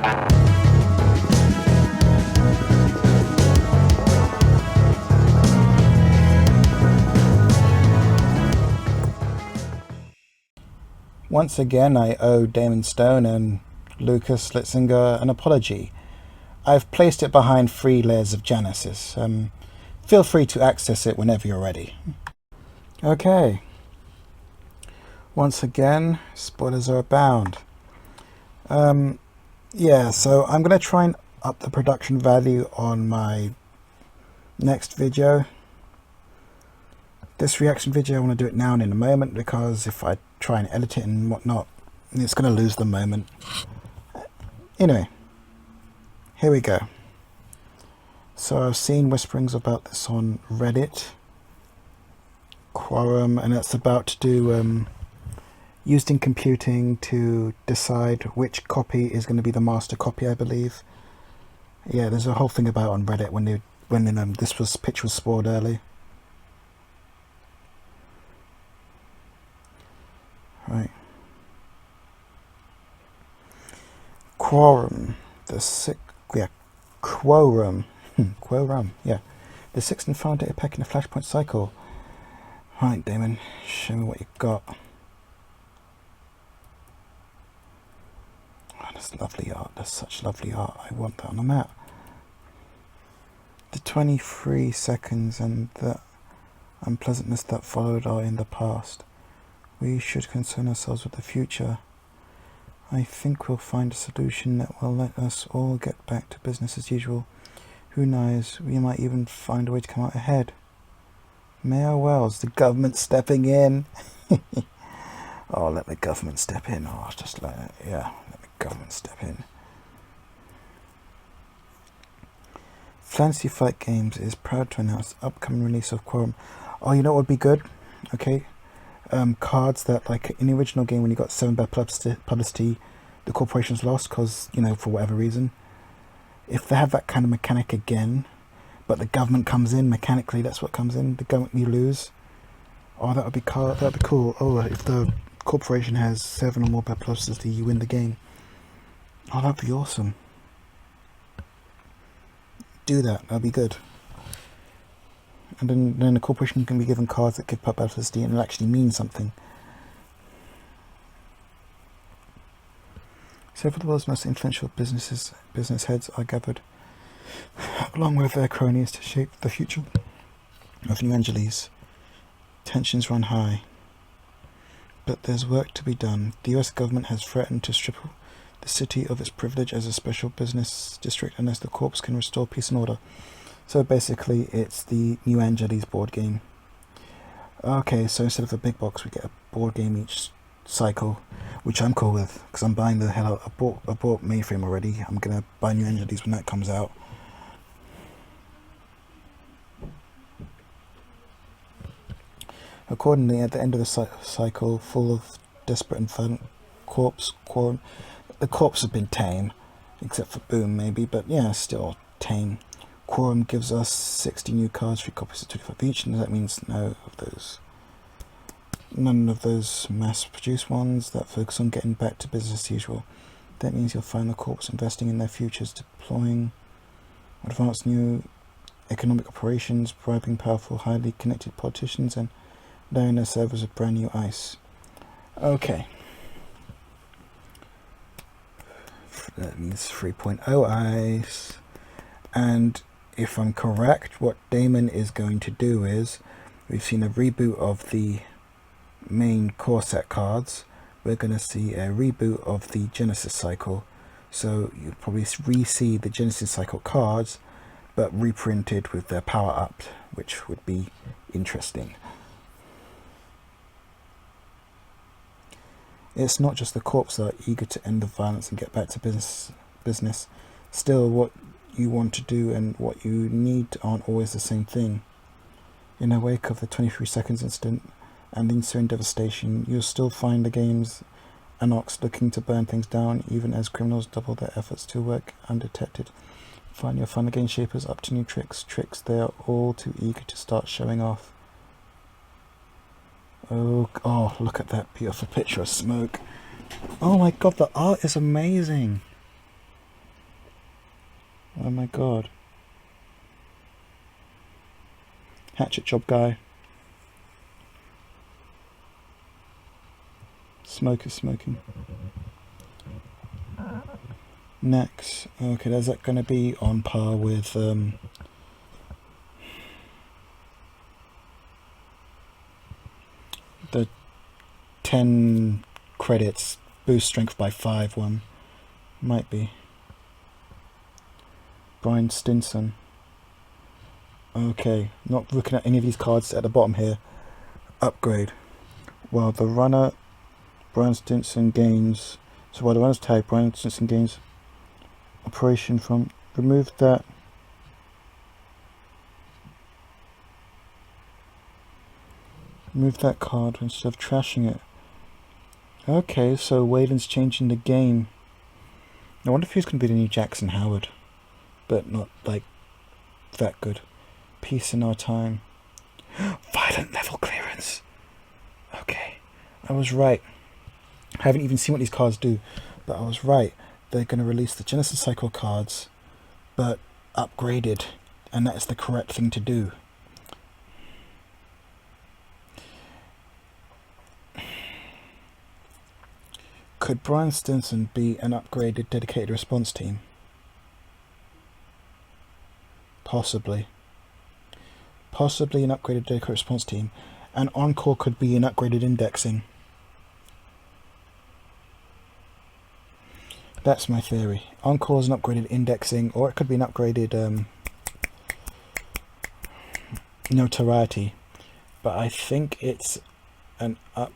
Once again, I owe Damon Stone and Lucas Litzinger an apology. I've placed it behind 3 layers of Genesis. Feel free to access it whenever you're ready. Okay. Once again, spoilers are abound. Yeah, so I'm going to try and up the production value on my next video. This reaction video, I want to do it now and in a moment, because if I try and edit it and whatnot, it's going to lose the moment. Anyway, here we go. So I've seen whisperings about this on Reddit, Quorum, and it's about to do used in computing to decide which copy is going to be the master copy, I believe. Yeah, there's a whole thing about on Reddit when this pitch was spawned early. Right. Quorum, Quorum, yeah, the 6th and final data pack in the Flashpoint cycle. Right, Damon, show me what you've got. Oh, that's lovely art. That's such lovely art. I want that on the map. The 23 seconds and the unpleasantness that followed are in the past. We should concern ourselves with the future. I think we'll find a solution that will let us all get back to business as usual. Who knows, we might even find a way to come out ahead. Mayor Wells, the government stepping in. Oh, let the government step in. Oh, just let it, yeah, let the government step in. Fantasy Flight Games is proud to announce the upcoming release of Quorum. Oh, you know what would be good? Okay. Cards that, like in the original game, when you got 7 bad publicity, the corporations lost because, you know, for whatever reason. If they have that kind of mechanic again, but the government comes in mechanically, that's what comes in. The government, you lose. Oh, that would be cool. Oh, if the corporation has 7 or more bad publicity, you win the game. Oh, that'd be awesome. Do that. That'd be good. And then the corporation can be given cards that give bad publicity and it'll actually mean something. Several of the world's most influential business heads are gathered, along with their cronies, to shape the future of New Angeles. Tensions run high, but there's work to be done. The US government has threatened to strip the city of its privilege as a special business district unless the corps can restore peace and order. So basically, it's the New Angeles board game. Okay, so instead of a big box, we get a board game each cycle, which I'm cool with, because I'm buying the hell out. I bought Mainframe already. I'm going to buy New Angeles when that comes out. Accordingly, at the end of the cycle, full of desperate and violent Quorum. The corpse have been tame, except for Boom maybe, but yeah, still tame. Quorum gives us 60 new cards, 3 copies of 25 each, and that means none of those mass-produced ones that focus on getting back to business as usual. That means you'll find the corps investing in their futures, deploying advanced new economic operations, bribing powerful, highly connected politicians, and layering their servers with brand new ice. Okay. That means 3.0 ice. And if I'm correct, what Damon is going to do is, we've seen a reboot of the main core set cards. We're going to see a reboot of the Genesis cycle. So you'll probably re-see the Genesis cycle cards, but reprinted with their power upped, which would be interesting. It's not just the corps that are eager to end the violence and get back to business. Still, what you want to do and what you need aren't always the same thing. In the wake of the 23 seconds incident and the ensuing devastation, you'll still find the game's Anox looking to burn things down, even as criminals double their efforts to work undetected. Find your fun game shapers up to new tricks they are all too eager to start showing off. Oh, look at that beautiful picture of smoke. Oh my god, the art is amazing. Oh my god. Hatchet job guy. Smoke is smoking. Next. Okay, is that going to be on par with the 10 credits boost strength by 5 one? Might be. Brian Stinson. Okay, not looking at any of these cards at the bottom here. Upgrade. While the runner, Brian Stinson gains. So while the runner's tag, Brian Stinson gains operation from. Remove that. Move that card instead of trashing it. Okay, so Waylon's changing the game. I wonder if he's going to be the new Jackson Howard. But not like that good. Peace in our time. Violent level clearance. Okay, I was right. I haven't even seen what these cards do, but I was right. They're going to release the Genesis Cycle cards, but upgraded, and that is the correct thing to do. Could Brian Stinson be an upgraded dedicated response team? Possibly. Possibly an upgraded dedicated response team. And Encore could be an upgraded indexing. That's my theory. Encore is an upgraded indexing, or it could be an upgraded notoriety. But I think it's an up...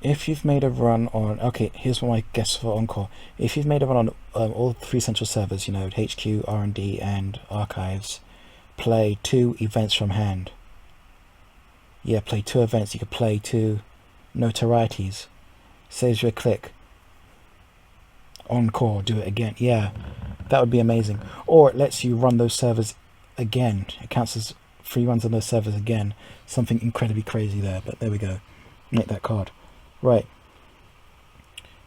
If you've made a run on... Okay, here's what my guess for Encore. If you've made a run on all 3 central servers, you know, HQ, R&D, and Archives, play 2 events from hand. Yeah, play 2 events. You could play 2 notorieties. Saves you a click. Encore, do it again. Yeah, that would be amazing. Or it lets you run those servers again. It counts as 3 runs on those servers again. Something incredibly crazy there, but there we go. Make that card. Right.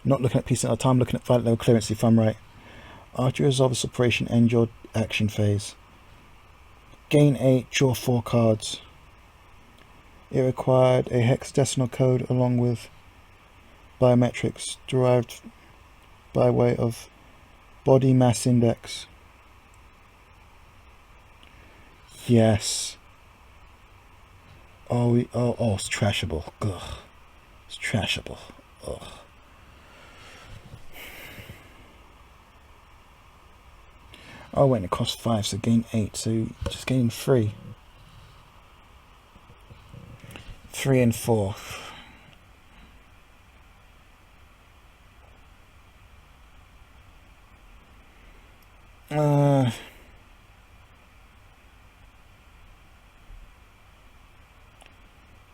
Not looking at peace at our time, looking at violent level clearance if I'm right. After you resolve this operation, end your action phase. Gain 8, draw 4 cards. It required a hexadecimal code along with biometrics derived by way of body mass index. Yes. Oh, it's trashable. Ugh. It's trashable. Ugh. Oh wait, it costs 5, so gain 8, so just gain 3. 3 and 4.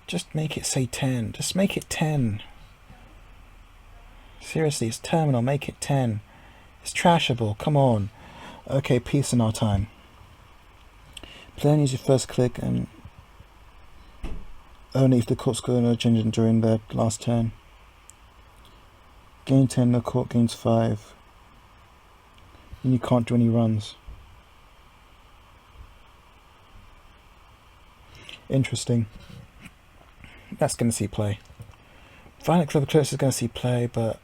Just make it say 10. Just make it 10. Seriously, it's terminal. Make it 10. It's trashable. Come on. Okay, peace in our time. Play and use your first click and only if the court scored no change during their last turn. Gain 10, the court gains 5. And you can't do any runs. Interesting. That's going to see play. Violent Clever Clearance is going to see play, but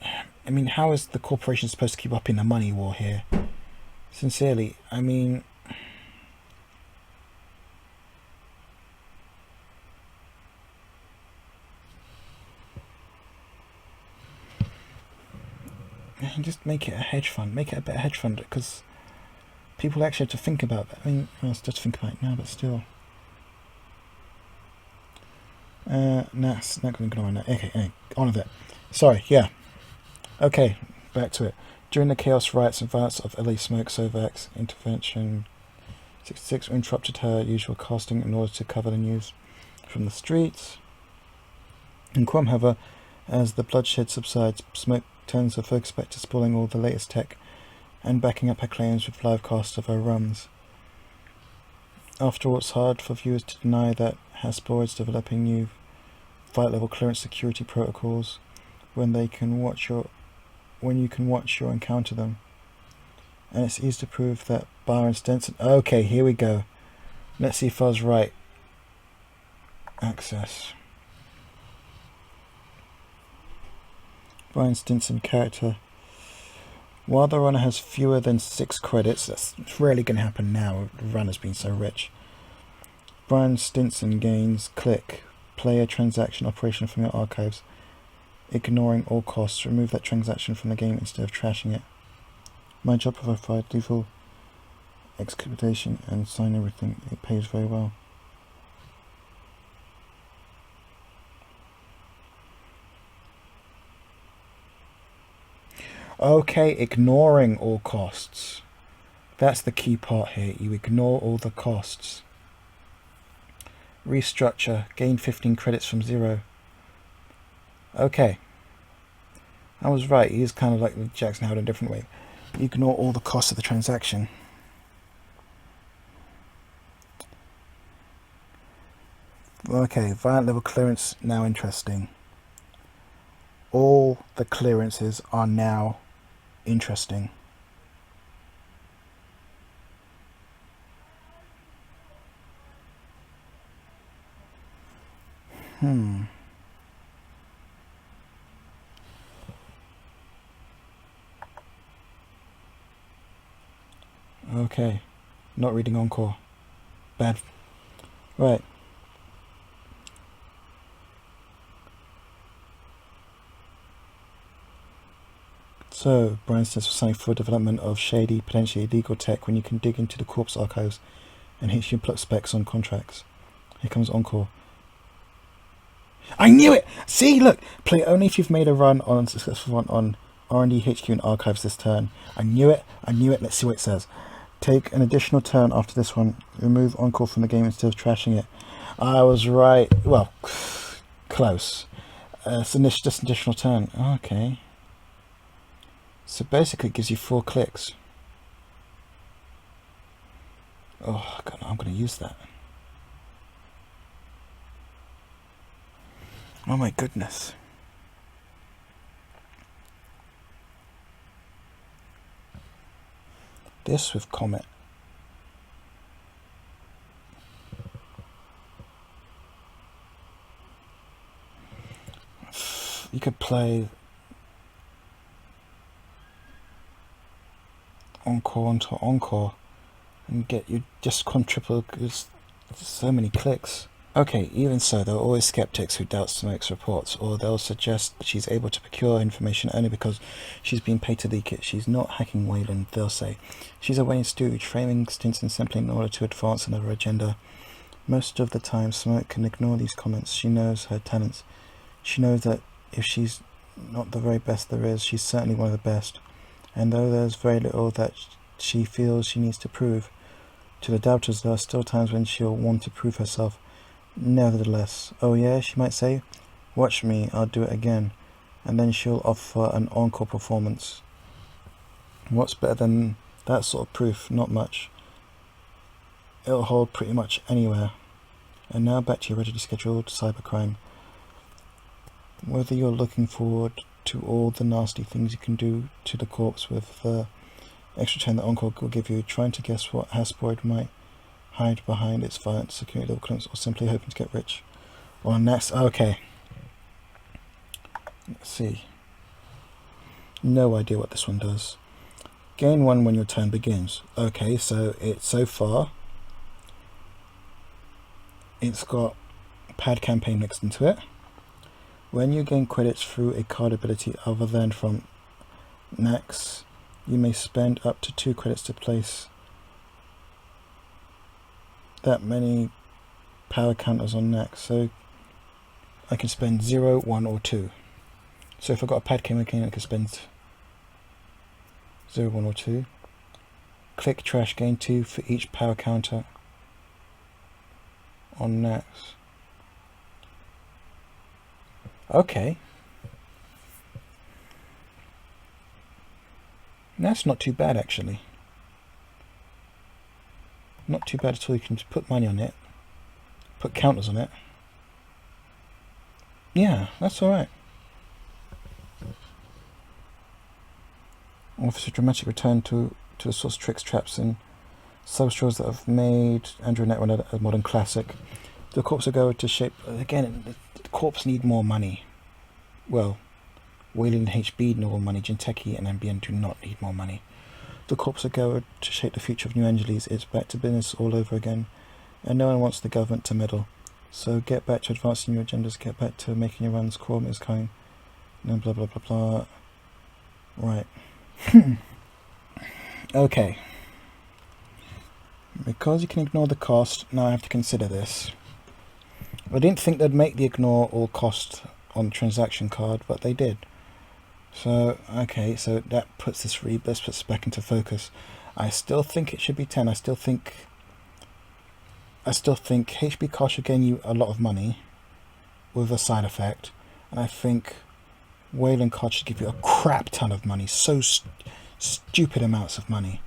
I mean, how is the corporation supposed to keep up in the money war here? Sincerely, I mean, just make it a hedge fund. Make it a better hedge fund, because people actually have to think about that. I mean, well, it's just think about it now, but still. That's not going to go on that. Okay, on with it. Sorry, yeah. Okay, back to it. During the chaos, riots, and violence of LA Smoke, Sovak's intervention 66 interrupted her usual casting in order to cover the news from the streets. In Quorum, however, as the bloodshed subsides, Smoke turns her focus back to spoiling all the latest tech and backing up her claims with live casts of her runs. After all, it's hard for viewers to deny that Hasbro is developing new fight level clearance security protocols when you can watch or encounter them. And it's easy to prove that Byron Stinson... Okay, here we go. Let's see if I was right. Access. Byron Stinson character. While the runner has fewer than 6 credits, that's rarely going to happen now, the runner's been so rich. Byron Stinson gains click. Player transaction operation from your archives. Ignoring all costs. Remove that transaction from the game instead of trashing it. My job provides lethal execution and sign everything. It pays very well. Okay, ignoring all costs. That's the key part here. You ignore all the costs. Restructure. Gain 15 credits from 0. Okay. I was right. He's kind of like Jackson Howard in a different way. You ignore all the costs of the transaction. Okay, violent level clearance, now interesting. All the clearances are now interesting. Okay, not reading Encore. Bad. Right. So, Brian says for signing for development of shady, potentially illegal tech when you can dig into the corpse archives and hit you plug specs on contracts. Here comes Encore. I knew it! See, look! Play only if you've made a run on successful run on R&D HQ and archives this turn. I knew it! Let's see what it says. Take an additional turn after this one. Remove Encore from the game instead of trashing it. I was right. Well, close. It's just an additional turn. Okay. So basically it gives you 4 clicks. Oh, God, I'm going to use that. Oh my goodness. This with Comet. You could play Encore onto Encore and get you just quadruple, because so many clicks. Okay, even so, there are always skeptics who doubt Smoke's reports, or they'll suggest that she's able to procure information only because she's been paid to leak it. She's not hacking Wayland, they'll say. She's a Wayne stooge, framing Stinson simply in order to advance another agenda. Most of the time, Smoke can ignore these comments. She knows her talents. She knows that if she's not the very best there is, she's certainly one of the best. And though there's very little that she feels she needs to prove, to the doubters there are still times when she'll want to prove herself. Nevertheless, oh yeah, she might say, watch me, I'll do it again, and then she'll offer an encore performance. What's better than that sort of proof? Not much. It'll hold pretty much anywhere. And now back to your regularly scheduled cybercrime. Whether you're looking forward to all the nasty things you can do to the corpse with the extra time that Encore will give you, trying to guess what Hasbro might hide behind its violent security level clearance, or simply hoping to get rich. Well, next, okay. Let's see. No idea what this one does. Gain 1 when your turn begins. Okay, so so far it's got pad campaign mixed into it. When you gain credits through a card ability other than from Nax, you may spend up to 2 credits to place that many power counters on Nax. So I can spend 0, 1 or 2. So if I've got a pad campaign, I can spend 0, 1 or 2. Click trash, gain 2 for each power counter on Nax. Okay. That's not too bad, actually. Not too bad at all. You can just put money on it, put counters on it. Yeah, that's alright. Offers a dramatic return to the sorts of tricks, traps, and substraws that have made Andrew Netrunner a modern classic. The corps will go to shape. Again, the corps need more money. Well, Wayland and HB need more money. Jinteki and NBN do not need more money. The corps will go to shape the future of New Angeles. It's back to business all over again, and no one wants the government to meddle. So get back to advancing your agendas. Get back to making your runs. Quorum is coming. And blah blah blah blah. Right. Okay. Because you can ignore the cost, now I have to consider this. I didn't think they'd make the ignore all cost on the transaction card, but they did. So, okay, so that puts this puts us back into focus. I still think it should be 10. I still think HB card should gain you a lot of money with a side effect, and I think Wayland card should give you a crap ton of money, so stupid amounts of money,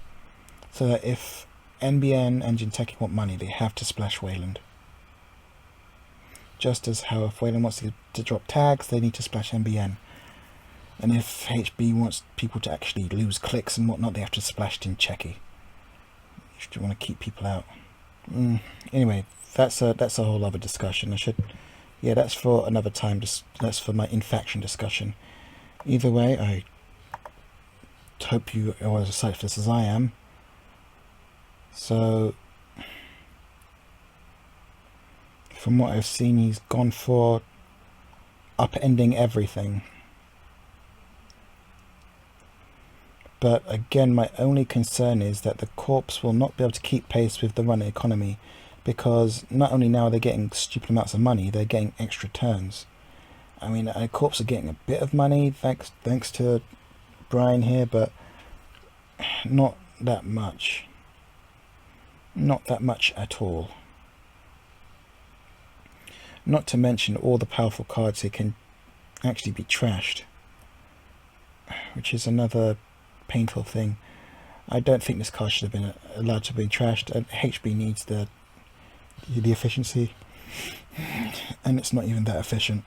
so that if NBN and Jinteki want money, they have to splash Wayland. Just as how if Wayland wants to drop tags, they need to splash NBN. And if HB wants people to actually lose clicks and whatnot, they have to splash Jinteki. You want to keep people out. Anyway, that's a whole other discussion. That's for another time. That's for my in-faction discussion. Either way, I hope you are as excited for this as I am. So, from what I've seen, he's gone for upending everything. But again, my only concern is that the corps will not be able to keep pace with the running economy, because not only now are they getting stupid amounts of money, they're getting extra turns. I mean, corps are getting a bit of money thanks to Brian here, but not that much. Not that much at all. Not to mention all the powerful cards here can actually be trashed, which is another painful thing. I don't think this card should have been allowed to be trashed. HB needs the efficiency, and it's not even that efficient.